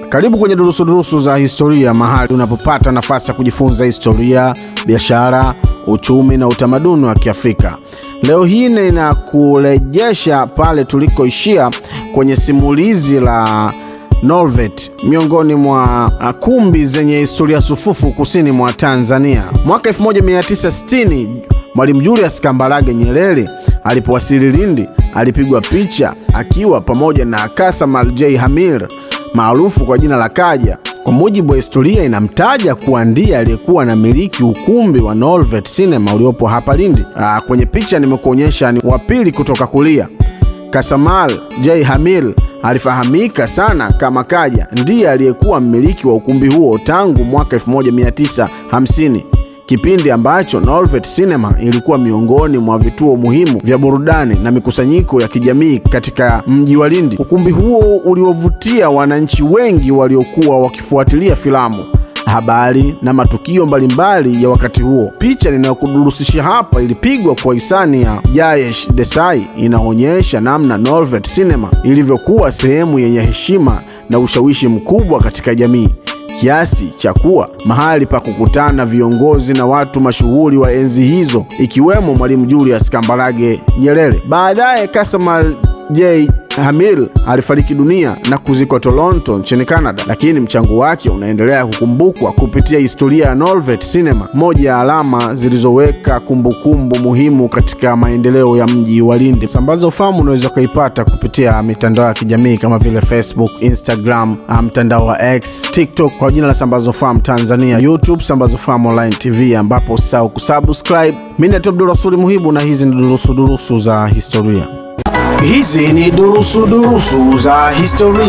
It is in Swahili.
Karibu kwenye durusu za historia, mahali unapopata nafasi ya kujifunza historia, biashara, uchumi na utamaduni wa Kiafrika. Leo hii ninakurejesha pale tulikoishia kwenye simulizi la Nolvet, miongoni mwa kumbi zenye historia sufufu kusini mwa Tanzania. Mwaka 1960, Mwalimu Julius Kambarage Nyerere alipowasili Lindi, alipigwa picha akiwa pamoja na Kassamal J. Hamir maarufu kwa jina la Kaja. Kwa mujibu wa historia, inamtaja kuwa ndiye aliyekuwa na miliki ukumbi wa Nolvet Cinema uliopo hapa Lindi. Kwenye picha nimekuonyesha ni wa pili kutoka kulia. Kassamal J. Hamir alifahamika sana kama Kaja, ndiye aliyekuwa mmiliki wa ukumbi huo tangu mwaka 1950, kipindi ambacho Nolvet Cinema ilikuwa miongoni mwa vituo muhimu vya burudani na mikusanyiko ya kijamii katika mji wa Lindi. Ukumbi huo uliovutia wananchi wengi waliokuwa wakifuatilia filamu, habari na matukio mbalimbali ya wakati huo. Picha ninayokudurusisha hapa ilipigwa kwa hisani ya Jayesh Desai, inaonyesha namna Nolvet Cinema ilivyokuwa sehemu yenye heshima na ushawishi mkubwa katika jamii, kiasi cha kuwa mahali pa kukutana viongozi na watu mashuhuri wa enzi hizo, ikiwemo Mwalimu Julius Kambarage Nyerere. Baadaye Kassamal J. Hamir alifariki dunia na kuzikwa Toronto nchini Canada, lakini mchango wake unaendelea kukumbukwa kupitia historia ya Nolvet Cinema, moja ya alama zilizoweka kumbukumbu muhimu katika maendeleo ya mji wa Lindi. Sambaza Ufahamu unaweza kuipata kupitia mitandao ya kijamii kama vile Facebook, Instagram, mtandao wa X, TikTok kwa jina la Sambaza Ufahamu Tanzania, YouTube Sambaza Ufahamu Online TV, ambapo usisahau kusubscribe. Mimi ni Abdul Rasuli Muhibu na hizi ni durusu za historia. Hizi ni durusu za historia.